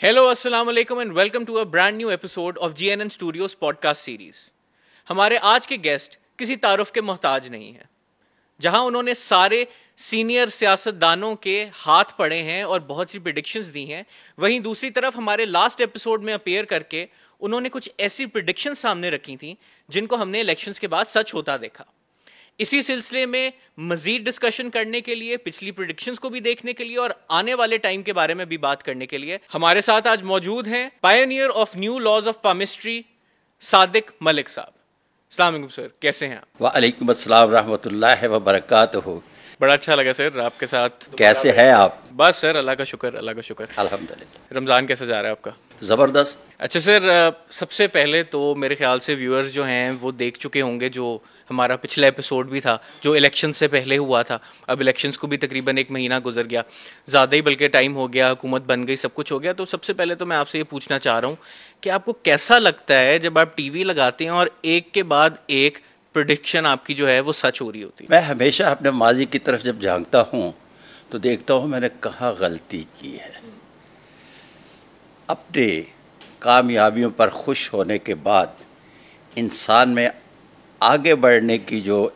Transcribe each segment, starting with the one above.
Hello, Assalamu alaikum and welcome to a brand new episode of GNN Studios podcast series. ہمارے آج کے guest کسی تعارف کے محتاج نہیں ہیں. جہاں انہوں نے سارے سینئر سیاستدانوں کے ہاتھ پڑے ہیں اور بہت سی پریڈکشنز دی ہیں، وہیں دوسری طرف ہمارے لاسٹ ایپیسوڈ میں اپیئر کر کے انہوں نے کچھ ایسی پریڈکشن سامنے رکھی تھیں جن کو ہم نے الیکشنز کے بعد سچ ہوتا دیکھا. اسی سلسلے میں مزید ڈسکشن کرنے کے لیے، پچھلی پریڈکشنز کو بھی دیکھنے کے لیے اور آنے والے ٹائم کے بارے میں بھی بات کرنے کے لیے ہمارے ساتھ آج موجود ہیں pioneer of new laws of palmistry Sadiq Malik صاحب. السلام علیکم سر، کیسے ہیں آپ؟ وعلیکم السلام رحمۃ اللہ وبرکاتہ. بڑا اچھا لگا سر آپ کے ساتھ. کیسے ہیں آپ؟ بس سر اللہ کا شکر، اللہ کا شکر. الحمدللہ. رمضان کیسے جا رہا ہے آپ کا؟ زبردست. اچھا سر، سب سے پہلے تو میرے خیال سے ویورز جو ہیں وہ دیکھ چکے ہوں گے جو ہمارا پچھلا ایپیسوڈ بھی تھا جو الیکشن سے پہلے ہوا تھا. اب الیکشنز کو بھی تقریباً 1 مہینہ گزر گیا، زیادہ ہی بلکہ ٹائم ہو گیا، حکومت بن گئی، سب کچھ ہو گیا. تو سب سے پہلے تو میں آپ سے یہ پوچھنا چاہ رہا ہوں کہ آپ کو کیسا لگتا ہے جب آپ ٹی وی لگاتے ہیں اور ایک کے بعد ایک پریڈکشن آپ کی جو ہے وہ سچ ہو رہی ہوتی ہے؟ میں ہمیشہ اپنے ماضی کی طرف جب جھانکتا ہوں تو دیکھتا ہوں میں نے کہاں غلطی کی ہے. اپنے کامیابیوں پر خوش ہونے کے بعد انسان میں آگے بڑھنے کی جو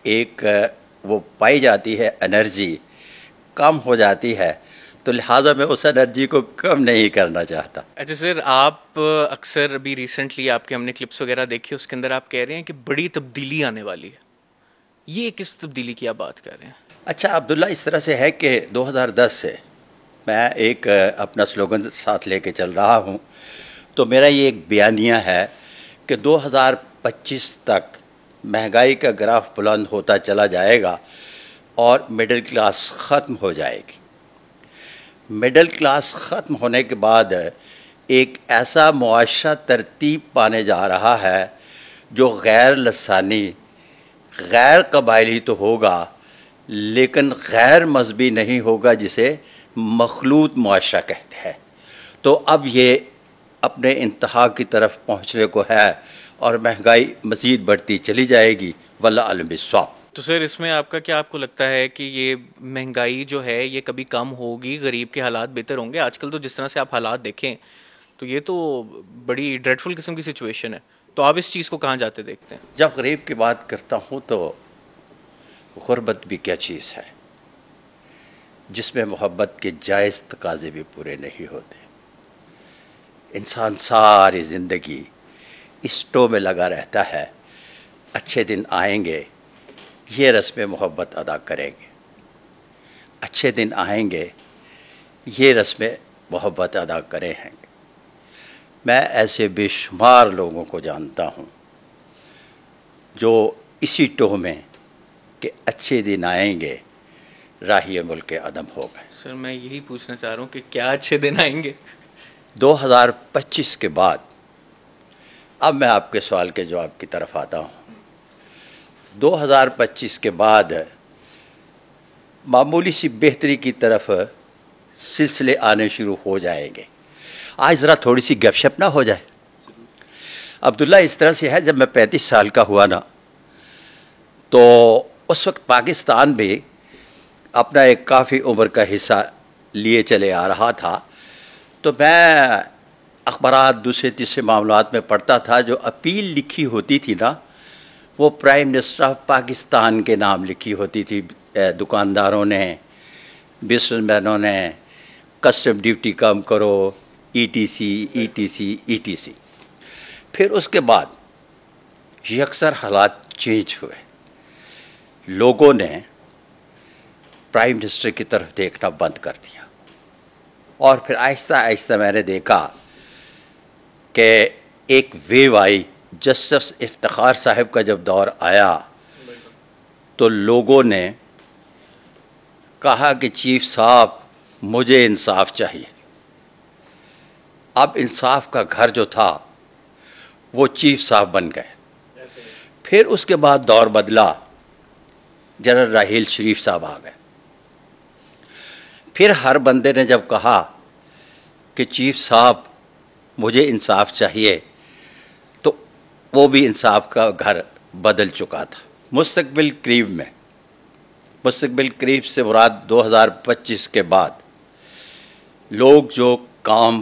ایک وہ پائی جاتی ہے انرجی کم ہو جاتی ہے، تو لہٰذا میں اس انرجی کو کم نہیں کرنا چاہتا. اچھا سر، آپ اکثر ابھی ریسنٹلی آپ کے ہم نے کلپس وغیرہ دیکھے، اس کے اندر آپ کہہ رہے ہیں کہ بڑی تبدیلی آنے والی ہے. یہ کس تبدیلی کی آپ بات کر رہے ہیں؟ اچھا عبداللہ، اس طرح سے ہے کہ 2010 سے میں ایک اپنا سلوگن ساتھ لے کے چل رہا ہوں. تو میرا یہ ایک بیانیہ ہے کہ 2025 تک مہنگائی کا گراف بلند ہوتا چلا جائے گا اور مڈل کلاس ختم ہو جائے گی. مڈل کلاس ختم ہونے کے بعد ایک ایسا معاشرہ ترتیب پانے جا رہا ہے جو غیر لسانی، غیر قبائلی تو ہوگا لیکن غیر مذہبی نہیں ہوگا، جسے مخلوط معاشرہ کہتے ہیں. تو اب یہ اپنے انتہا کی طرف پہنچنے کو ہے اور مہنگائی مزید بڑھتی چلی جائے گی، واللہ علم بالصواب. تو سر اس میں آپ کا کیا، آپ کو لگتا ہے کہ یہ مہنگائی جو ہے یہ کبھی کم ہوگی، غریب کے حالات بہتر ہوں گے؟ آج کل تو جس طرح سے آپ حالات دیکھیں تو یہ تو بڑی ڈریڈفل قسم کی سچویشن ہے. تو آپ اس چیز کو کہاں جاتے دیکھتے ہیں؟ جب غریب کی بات کرتا ہوں تو غربت بھی کیا چیز ہے جس میں محبت کے جائز تقاضے بھی پورے نہیں ہوتے. انسان ساری زندگی اسٹو میں لگا رہتا ہے، اچھے دن آئیں گے یہ رسم محبت ادا کریں گے، اچھے دن آئیں گے یہ رسم محبت ادا کریں گے. میں ایسے بے شمار لوگوں کو جانتا ہوں جو اسی ٹوہ میں کہ اچھے دن آئیں گے راہی ملک عدم ہو گئے. سر میں یہی پوچھنا چاہ رہا ہوں کہ کیا اچھے دن آئیں گے 2025 کے بعد؟ اب میں آپ کے سوال کے جواب کی طرف آتا ہوں. 2025 کے بعد معمولی سی بہتری کی طرف سلسلے آنے شروع ہو جائیں گے. آج ذرا تھوڑی سی گپ شپ نہ ہو جائے؟ عبداللہ اس طرح سے ہے، جب میں 35 سال کا ہوا نا تو اس وقت پاکستان بھی اپنا ایک کافی عمر کا حصہ لیے چلے آ رہا تھا. تو میں اخبارات دوسرے تیسرے معاملات میں پڑھتا تھا، جو اپیل لکھی ہوتی تھی نا وہ پرائم منسٹر آف پاکستان کے نام لکھی ہوتی تھی. دکانداروں نے، بزنس مینوں نے، کسٹم ڈیوٹی کم کرو، E T C E T C E T C. پھر اس کے بعد یہ اکثر حالات چینج ہوئے، لوگوں نے پرائم منسٹر کی طرف دیکھنا بند کر دیا اور پھر آہستہ آہستہ میں نے دیکھا کہ ایک ویو آئی. جسٹس افتخار صاحب کا جب دور آیا تو لوگوں نے کہا کہ چیف صاحب مجھے انصاف چاہیے. اب انصاف کا گھر جو تھا وہ چیف صاحب بن گئے. پھر اس کے بعد دور بدلا، جنرل راحیل شریف صاحب آ گئے. پھر ہر بندے نے جب کہا کہ چیف صاحب مجھے انصاف چاہیے تو وہ بھی انصاف کا گھر بدل چکا تھا. مستقبل قریب میں، مستقبل قریب سے مراد 2025 کے بعد لوگ جو کام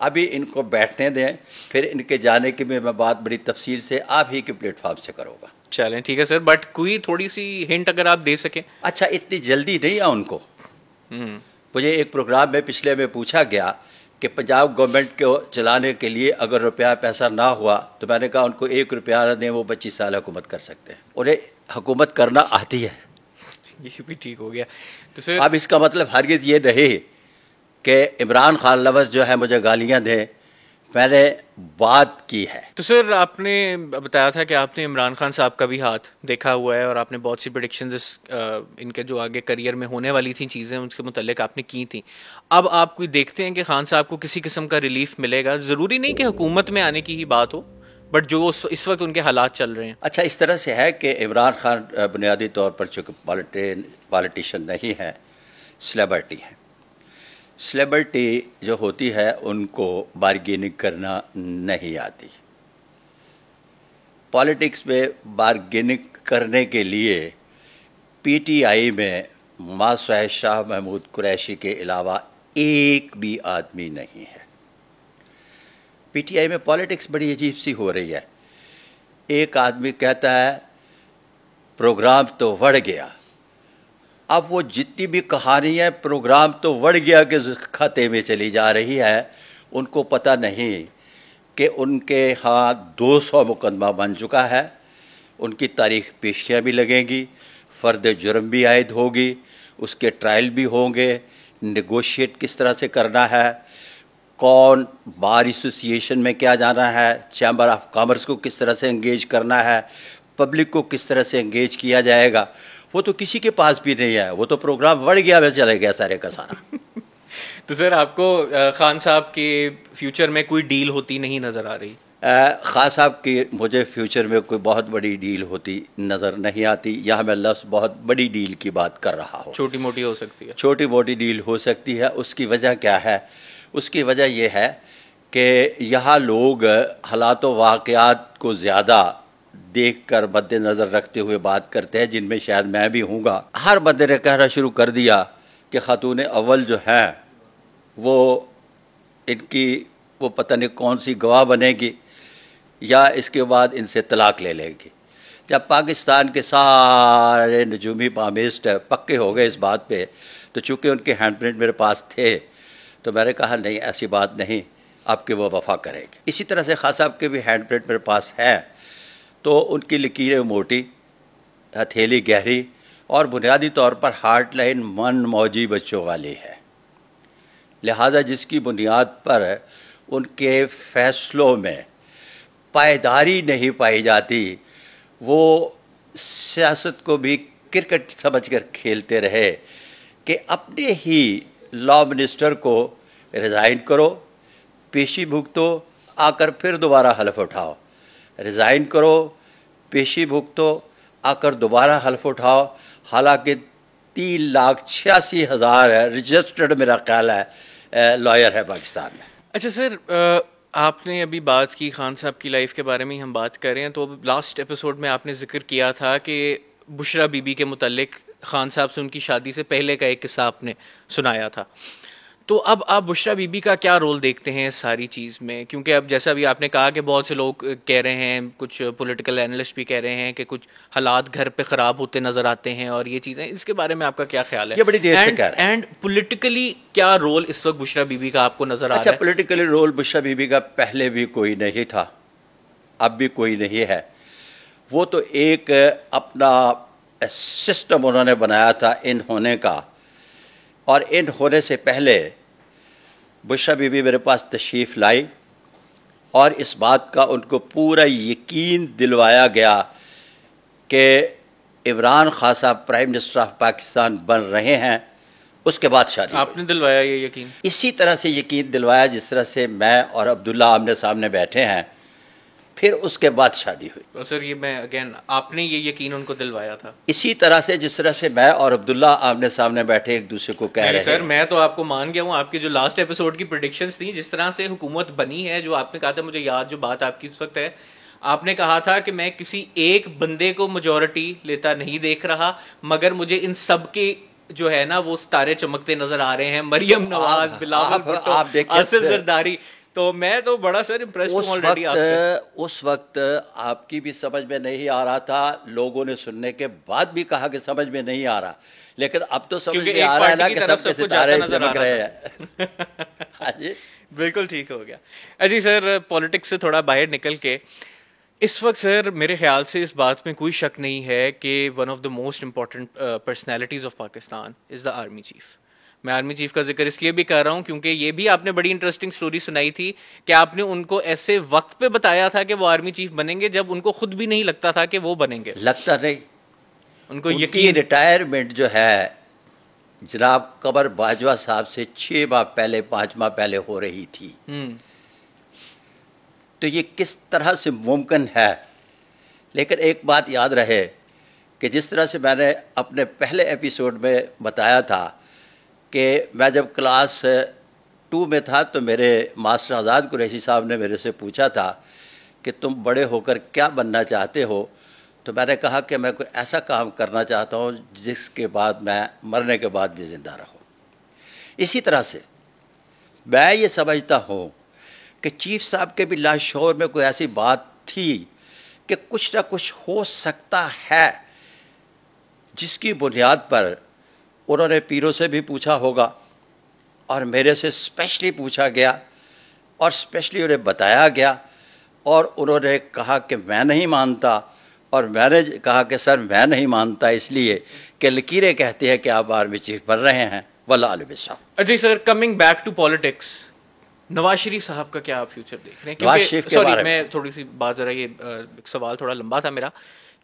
ابھی ان کو بیٹھنے دیں, پھر ان کے جانے کی میں بات بڑی تفصیل سے آپ ہی کے پلیٹ فارم سے کروں گا. چلیں ٹھیک ہے سر, بٹ کوئی تھوڑی سی ہنٹ اگر آپ دے سکیں. اچھا, اتنی جلدی نہیں ان کو. مجھے ایک پروگرام میں پچھلے میں پوچھا گیا کہ پنجاب گورنمنٹ کو چلانے کے لیے اگر روپیہ پیسہ نہ ہوا تو میں نے کہا ان کو 1 روپیہ نہ دیں, وہ 25 سال حکومت کر سکتے ہیں. انہیں حکومت کرنا آتی ہے. یہ بھی ٹھیک ہو گیا. تو سر اب اس کا مطلب ہرگز یہ نہیں کہ عمران خان لفظ جو ہے مجھے گالیاں دیں, میں نے بات کی ہے. تو سر آپ نے بتایا تھا کہ آپ نے عمران خان صاحب کا بھی ہاتھ دیکھا ہوا ہے اور آپ نے بہت سی پریڈکشنز ان کے جو آگے کریئر میں ہونے والی تھیں چیزیں ان کے متعلق آپ نے کی تھیں. اب آپ کوئی دیکھتے ہیں کہ خان صاحب کو کسی قسم کا ریلیف ملے گا؟ ضروری نہیں کہ حکومت میں آنے کی ہی بات ہو, بٹ جو اس وقت ان کے حالات چل رہے ہیں. اچھا, اس طرح سے ہے کہ عمران خان بنیادی طور پر چونکہ پالیٹیشین نہیں ہے, سلیبرٹی ہے. سلیبرٹی جو ہوتی ہے ان کو بارگیننگ کرنا نہیں آتی. پالیٹکس میں بارگیننگ کرنے کے لیے پی ٹی آئی میں ماسوائے شاہ محمود قریشی کے علاوہ ایک بھی آدمی نہیں ہے. پی ٹی آئی میں پالیٹکس بڑی عجیب سی ہو رہی ہے. ایک آدمی کہتا ہے پروگرام تو بڑھ گیا. اب وہ جتنی بھی کہانی ہے پروگرام تو بڑھ گیا کے کھاتے میں چلی جا رہی ہے. ان کو پتہ نہیں کہ ان کے ہاں 200 مقدمہ بن چکا ہے. ان کی تاریخ پیشیاں بھی لگیں گی, فرد جرم بھی عائد ہوگی, اس کے ٹرائل بھی ہوں گے, نیگوشیٹ کس طرح سے کرنا ہے, کون بار ایسوسیشن میں کیا جانا ہے, چیمبر آف کامرس کو کس طرح سے انگیج کرنا ہے, پبلک کو کس طرح سے انگیج کیا جائے گا, وہ تو کسی کے پاس بھی نہیں ہے. وہ تو پروگرام بڑھ گیا میں چلے گیا سارے کا سارا. تو سر آپ کو خان صاحب کے فیوچر میں کوئی ڈیل ہوتی نہیں نظر آ رہی؟ خان صاحب کی مجھے فیوچر میں کوئی بہت بڑی ڈیل ہوتی نظر نہیں آتی. یہاں میں لفظ بہت بڑی ڈیل کی بات کر رہا ہوں. چھوٹی موٹی ہو سکتی ہے. چھوٹی موٹی ڈیل ہو سکتی ہے. اس کی وجہ کیا ہے؟ اس کی وجہ یہ ہے کہ یہاں لوگ حالات و واقعات کو زیادہ دیکھ کر مد نظر رکھتے ہوئے بات کرتے ہیں, جن میں شاید میں بھی ہوں گا. ہر بندے نے کہنا شروع کر دیا کہ خاتون اول جو ہیں وہ ان کی وہ پتہ نہیں کون سی گواہ بنے گی یا اس کے بعد ان سے طلاق لے لے گی. جب پاکستان کے سارے نجومی پامیسٹ پکے ہو گئے اس بات پہ, تو چونکہ ان کے ہینڈ پرنٹ میرے پاس تھے تو میں نے کہا نہیں ایسی بات نہیں, اب کہ وہ وفا کرے گی. اسی طرح سے خان صاحب کے بھی ہینڈ پرنٹ میرے پاس ہے, تو ان کی لکیریں موٹی, ہتھیلی گہری اور بنیادی طور پر ہارٹ لائن من موجی بچوں والی ہے. لہذا جس کی بنیاد پر ان کے فیصلوں میں پائیداری نہیں پائی جاتی, وہ سیاست کو بھی کرکٹ سمجھ کر کھیلتے رہے کہ اپنے ہی لا منسٹر کو ریزائن کرو, پیشی بھگتو, آ کر پھر دوبارہ حلف اٹھاؤ, ریزائن کرو, پیشی بھگتو, آ کر دوبارہ حلف اٹھاؤ. حالانکہ 3,86,000 رجسٹرڈ میرا خیال ہے لائر ہے پاکستان میں. اچھا سر, آپ نے ابھی بات کی خان صاحب کی لائف کے بارے میں ہی ہم بات کر رہے ہیں, تو لاسٹ ایپیسوڈ میں آپ نے ذکر کیا تھا کہ بشرا بی بی کے متعلق خان صاحب سے ان کی شادی سے پہلے کا ایک قصہ آپ نے سنایا تھا. تو اب آپ بشرا بی بی کا کیا رول دیکھتے ہیں اس ساری چیز میں؟ کیونکہ اب جیسا بھی آپ نے کہا کہ بہت سے لوگ کہہ رہے ہیں, کچھ پولیٹیکل اینالسٹ بھی کہہ رہے ہیں کہ کچھ حالات گھر پہ خراب ہوتے نظر آتے ہیں اور یہ چیزیں, اس کے بارے میں آپ کا کیا خیال ہے؟ یہ بڑی دیر سے کہہ رہے ہیں. اینڈ پولیٹیکلی کیا رول اس وقت بشرا بی بی کا آپ کو نظر آ رہا ہے؟ اچھا, politically role Bushra be be کا پہلے بھی کوئی نہیں تھا, اب بھی کوئی نہیں ہے. وہ تو ایک اپنا سسٹم انہوں نے بنایا تھا ان ہونے کا, اور ان ہونے سے پہلے بشرا بی بی میرے پاس تشریف لائی اور اس بات کا ان کو پورا یقین دلوایا گیا کہ عمران خان صاحب پرائم منسٹر آف پاکستان بن رہے ہیں. اس کے بعد شادی. آپ نے دلوایا یہ یقین؟ اسی طرح سے یقین دلوایا جس طرح سے میں اور عبداللہ آمنے سامنے بیٹھے ہیں, پھر اس کے بعد شادی ہوئی. سر یہ میں اگین, آپ نے یہ یقین ان کو دلوایا تھا اسی طرح سے جس طرح سے میں اور عبداللہ آمنے سامنے بیٹھے ایک دوسرے کو کہہ رہے ہیں. سر میں تو آپ کو مان گیا ہوں, آپ کی جو لاسٹ ایپیسوڈ کی پریڈکشنز تھیں, جس طرح سے حکومت بنی ہے, جو آپ نے کہا تھا, مجھے یاد جو بات آپ کی اس وقت ہے, آپ نے کہا تھا کہ میں کسی ایک بندے کو میجورٹی لیتا نہیں دیکھ رہا, مگر مجھے ان سب کے جو ہے نا وہ ستارے چمکتے نظر آ رہے ہیں, مریم نواز, بلاول بھٹو, آصف زرداری. تو میں تو بڑا سر امپریسڈ ہوں آلریڈی آپ سے. اس وقت آپ کی بھی سمجھ میں نہیں آ رہا تھا, لوگوں نے سننے کے بعد بھی کہا کہ سمجھ میں نہیں آ رہا, لیکن اب تو سمجھ میں آ رہا ہے نا کہ سب کے ستارے چمک رہے ہیں. ہاں جی بالکل ٹھیک ہو گیا. جی سر, پالیٹکس سے تھوڑا باہر نکل کے اس وقت سر میرے خیال سے اس بات میں کوئی شک نہیں ہے کہ one of the most important personalities of Pakistan is the army chief. میں آرمی چیف کا ذکر اس لیے بھی کر رہا ہوں کیونکہ یہ بھی آپ نے بڑی انٹرسٹنگ سٹوری سنائی تھی کہ آپ نے ان کو ایسے وقت پہ بتایا تھا کہ وہ آرمی چیف بنیں گے جب ان کو خود بھی نہیں لگتا تھا کہ وہ بنیں گے. لگتا نہیں, ان کو یقین. ریٹائرمنٹ جو ہے جناب قمر باجوہ صاحب سے 6 ماہ پہلے 5 ماہ پہلے ہو رہی تھی. تو یہ کس طرح سے ممکن ہے. لیکن ایک بات یاد رہے کہ جس طرح سے میں نے اپنے پہلے ایپیسوڈ میں بتایا تھا کہ میں جب کلاس 2 میں تھا تو میرے ماسٹر آزاد قریشی صاحب نے میرے سے پوچھا تھا کہ تم بڑے ہو کر کیا بننا چاہتے ہو, تو میں نے کہا کہ میں کوئی ایسا کام کرنا چاہتا ہوں جس کے بعد میں مرنے کے بعد بھی زندہ رہوں. اسی طرح سے میں یہ سمجھتا ہوں کہ چیف صاحب کے بھی لاشعور میں کوئی ایسی بات تھی کہ کچھ نہ کچھ ہو سکتا ہے, جس کی بنیاد پر انہوں نے پیروں سے بھی پوچھا ہوگا اور میرے سے اسپیشلی پوچھا گیا اور اسپیشلی انہیں بتایا گیا, اور انہوں نے کہا کہ میں نہیں مانتا, اور میں نے کہا کہ سر میں نہیں مانتا اس لیے کہ لکیریں کہتی ہیں کہ آپ آرمی چیف بن رہے ہیں. واللہ علیہ صاحب. جی سر, coming back to politics, Nawaz Sharif صاحب کا کیا آپ فیوچر دیکھ رہے ہیں؟ نواز شریف کے بارے میں تھوڑی سی بات, ذرا یہ سوال تھوڑا لمبا تھا میرا,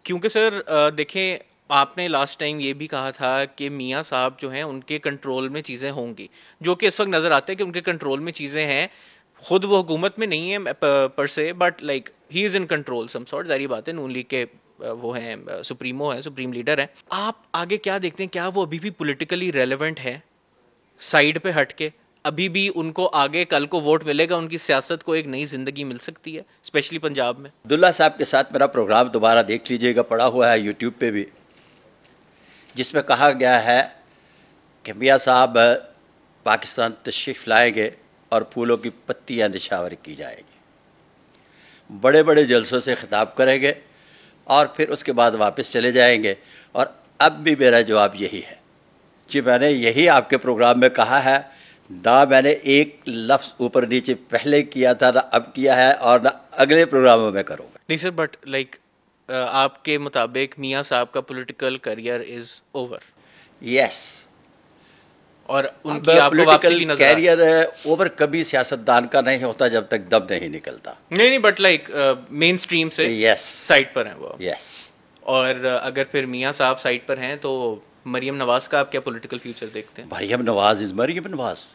کیونکہ سر دیکھیں آپ نے لاسٹ ٹائم یہ بھی کہا تھا کہ میاں صاحب جو ہیں ان کے کنٹرول میں چیزیں ہوں گی, جو کہ اس وقت نظر آتا ہے کہ ان کے کنٹرول میں چیزیں ہیں. خود وہ حکومت میں نہیں ہے پر سے, but like he is in control some sort. ظاہری بات ہے نون لیگ کے وہ ہیں سپریمو ہیں, سپریم لیڈر ہیں. آپ آگے کیا دیکھتے ہیں, کیا وہ ابھی بھی پولیٹیکلی ریلیونٹ ہے سائڈ پہ ہٹ کے؟ ابھی بھی ان کو آگے کل کو ووٹ ملے گا, ان کی سیاست کو ایک نئی زندگی مل سکتی ہے اسپیشلی پنجاب میں؟ عبداللہ صاحب کے ساتھ میرا پروگرام دوبارہ دیکھ لیجئے گا, پڑا ہوا ہے یوٹیوب پہ بھی, جس میں کہا گیا ہے کہ میاں صاحب پاکستان تشریف لائیں گے اور پھولوں کی پتیاں نشاور کی جائیں گی, بڑے بڑے جلسوں سے خطاب کریں گے اور پھر اس کے بعد واپس چلے جائیں گے. اور اب بھی میرا جواب یہی ہے کہ میں نے یہی آپ کے پروگرام میں کہا ہے, نہ میں نے ایک لفظ اوپر نیچے پہلے کیا تھا, نہ اب کیا ہے, اور نہ اگلے پروگراموں میں کروں گا. نہیں سر, بٹ لائک آپ کے مطابق میاں صاحب کا پولیٹیکل کیریئر از اوور؟ یس. اور ان کی آپ کو واپسی بھی نظر کیریئر اوور کبھی سیاستدان کا نہیں ہوتا جب تک دم نہیں نکلتا. نہیں, بٹ لائک مین اسٹریم سے یس سائٹ پر ہیں وہ. یس. اور اگر پھر میاں صاحب سائٹ پر ہیں تو مریم نواز کا آپ کیا پولیٹیکل فیوچر دیکھتے ہیں؟ مریم نواز از مریم نواز.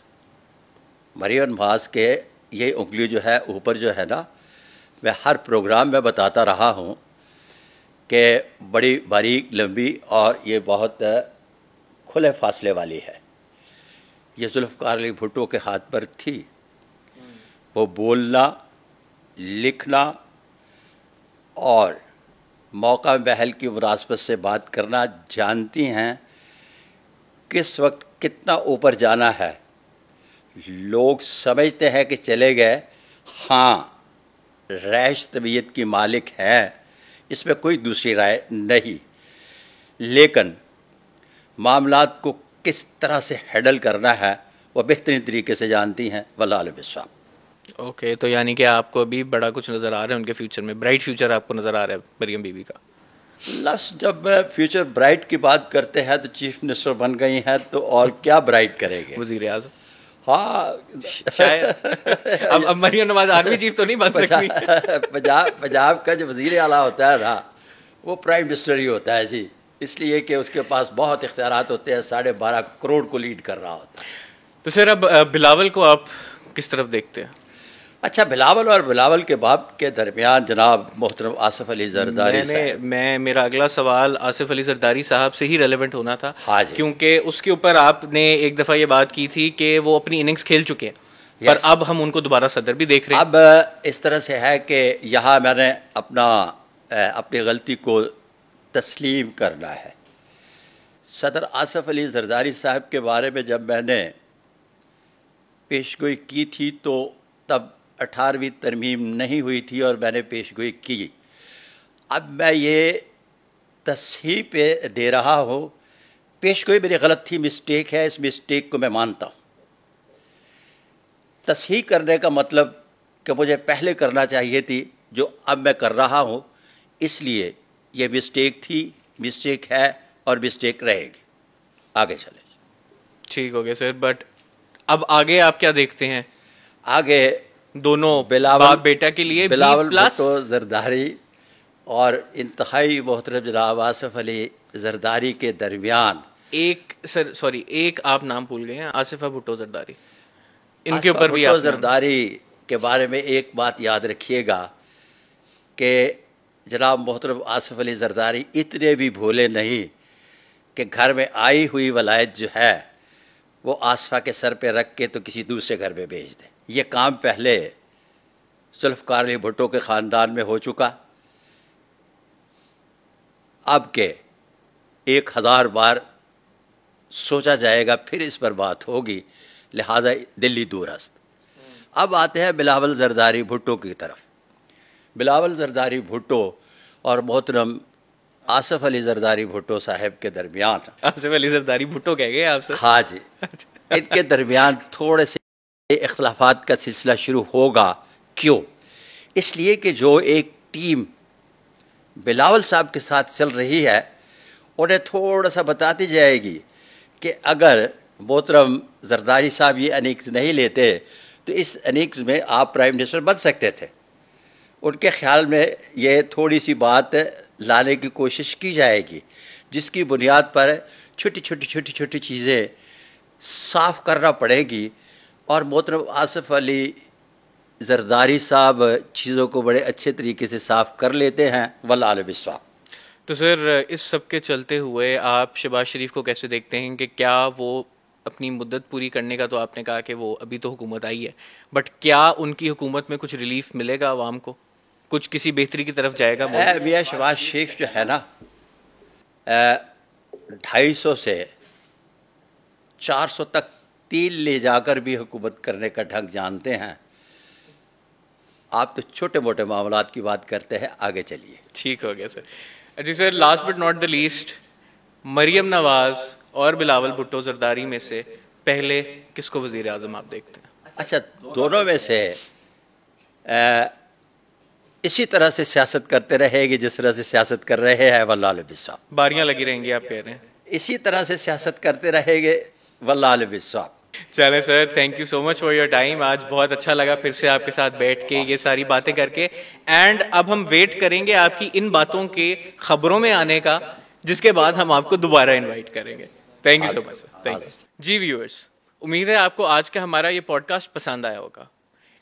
مریم نواز کے یہ انگلی جو ہے اوپر جو ہے نا, میں ہر پروگرام میں بتاتا رہا ہوں کہ بڑی باریک لمبی اور یہ بہت کھلے فاصلے والی ہے. یہ ذوالفقار علی بھٹو کے ہاتھ پر تھی. وہ بولنا, لکھنا اور موقع محل کی مناسبت سے بات کرنا جانتی ہیں. کس وقت کتنا اوپر جانا ہے. لوگ سمجھتے ہیں کہ چلے گئے, ہاں ریش طبیعت کی مالک ہیں, اس میں کوئی دوسری رائے نہیں, لیکن معاملات کو کس طرح سے ہینڈل کرنا ہے وہ بہترین طریقے سے جانتی ہیں. واللہ علیہ صاحب. اوکے, تو یعنی کہ آپ کو ابھی بڑا کچھ نظر آ رہا ہے ان کے فیوچر میں, برائٹ فیوچر آپ کو نظر آ رہا ہے مریم بی بی کا؟ جب فیوچر برائٹ کی بات کرتے ہیں تو چیف منسٹر بن گئی ہیں, تو اور کیا برائٹ کریں گے؟ وزیر اعظم. ہاں شاید اب مریم نواز آرمی چیف تو نہیں بن سکتی. پنجاب کا جو وزیر اعلیٰ ہوتا ہے نا, وہ پرائم منسٹر ہی ہوتا ہے جی, اس لیے کہ اس کے پاس بہت اختیارات ہوتے ہیں, 12.5 کروڑ کو لیڈ کر رہا ہوتا ہے. تو سر اب بلاول کو آپ کس طرف دیکھتے ہیں؟ اچھا, بلاول اور بلاول کے باپ کے درمیان جناب محترم آصف علی زرداری صاحب, میرا اگلا سوال آصف علی زرداری صاحب سے ہی ریلیونٹ ہونا تھا. ہاں جی. کیونکہ اس کے اوپر آپ نے ایک دفعہ یہ بات کی تھی کہ وہ اپنی اننگز کھیل چکے ہیں, پر اب ہم ان کو دوبارہ صدر بھی دیکھ رہے ہیں. اب اس طرح سے ہے کہ یہاں میں نے اپنی غلطی کو تسلیم کرنا ہے. صدر آصف علی زرداری صاحب کے بارے میں جب میں نے پیشگوئی کی تھی تو تب 18ویں ترمیم نہیں ہوئی تھی اور میں نے پیش گوئی کی. اب میں یہ تصحیح پہ دے رہا ہوں. پیش گوئی میری غلط تھی, مسٹیک ہے, اس مسٹیک کو میں مانتا ہوں. تصحیح کرنے کا مطلب کہ مجھے پہلے کرنا چاہیے تھی جو اب میں کر رہا ہوں, اس لیے یہ مسٹیک تھی, مسٹیک ہے اور مسٹیک رہے گی. آگے چلیں. ٹھیک ہو گیا سر. بٹ اب آگے آپ کیا دیکھتے ہیں؟ آگے دونوں بلاول باپ بیٹا کے لیے بلاول B+ بھٹو زرداری اور انتہائی محترم جناب آصف علی زرداری کے درمیان ایک آپ نام بھول گئے ہیں, آصفہ بھٹو زرداری. ان کے اوپر بھی بھٹو آپ زرداری کے بارے میں ایک بات یاد رکھیے گا کہ جناب محترم آصف علی زرداری اتنے بھی بھولے نہیں کہ گھر میں آئی ہوئی ولایت جو ہے وہ آصفہ کے سر پہ رکھ کے تو کسی دوسرے گھر میں بھیج دیں. یہ کام پہلے ذوالفقار علی بھٹو کے خاندان میں ہو چکا. اب کے 1000 بار سوچا جائے گا, پھر اس پر بات ہوگی, لہذا دلی دور است. اب آتے ہیں بلاول زرداری بھٹو کی طرف. بلاول زرداری بھٹو اور محترم آصف علی زرداری بھٹو صاحب کے درمیان, آصف علی زرداری بھٹو کہہ گئے آپ سے؟ ہاں جی, ان کے درمیان تھوڑے سے اختلافات کا سلسلہ شروع ہوگا. کیوں؟ اس لیے کہ جو ایک ٹیم بلاول صاحب کے ساتھ چل رہی ہے انہیں تھوڑا سا بتاتی جائے گی کہ اگر محترم زرداری صاحب یہ انیکس نہیں لیتے تو اس انیکس میں آپ پرائم منسٹر بن سکتے تھے. ان کے خیال میں یہ تھوڑی سی بات لانے کی کوشش کی جائے گی جس کی بنیاد پر چھوٹی چیزیں صاف کرنا پڑے گی. اور محترم آصف علی زرداری صاحب چیزوں کو بڑے اچھے طریقے سے صاف کر لیتے ہیں. والعالم بالصواب. تو سر اس سب کے چلتے ہوئے آپ شہباز شریف کو کیسے دیکھتے ہیں کہ کیا وہ اپنی مدت پوری کرنے کا, تو آپ نے کہا کہ وہ ابھی تو حکومت آئی ہے, بٹ کیا ان کی حکومت میں کچھ ریلیف ملے گا عوام کو, کچھ کسی بہتری کی طرف جائے گا؟ میاں شہباز شریف جو ہے نا 250 سے 400 تک تیل لے جا کر بھی حکومت کرنے کا ڈھنگ جانتے ہیں. آپ تو چھوٹے موٹے معاملات کی بات کرتے ہیں. آگے چلیے. ٹھیک ہو گیا سر. جی sir, last but not the least, Maryam Nawaz اور بلاول بھٹو زرداری میں سے پہلے کس کو وزیر اعظم آپ دیکھتے ہیں؟ اچھا, دونوں میں سے اسی طرح سے سیاست کرتے رہے گی جس طرح سے سیاست کر رہے ہیں. والعالم بالصواب. باریاں لگی رہیں گی آپ کہہ رہے ہیں. اسی طرح سے سیاست کرتے رہے گے. والعالم بالصواب. چلیں sir, thank you so much for your time. آج بہت اچھا لگا پھر سے آپ کے ساتھ بیٹھ کے یہ ساری باتیں کر کے. اینڈ اب ہم ویٹ کریں گے آپ کی ان باتوں کے خبروں میں آنے کا, جس کے بعد ہم آپ کو دوبارہ انوائٹ کریں گے. Thank you so much sir. Thank you. جی ویورس, امید ہے آپ کو آج کا ہمارا یہ پوڈ کاسٹ پسند آیا ہوگا.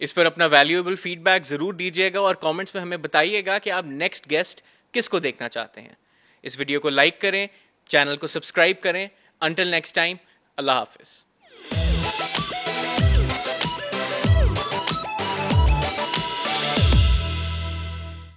اس پر اپنا ویلیویبل فیڈ بیک ضرور دیجیے گا اور کامنٹس میں ہمیں بتائیے گا کہ آپ نیکسٹ گیسٹ کس کو دیکھنا چاہتے ہیں. اس ویڈیو کو لائک کریں, چینل کو سبسکرائب کریں. انٹل نیکسٹ ٹائم, اللہ حافظ.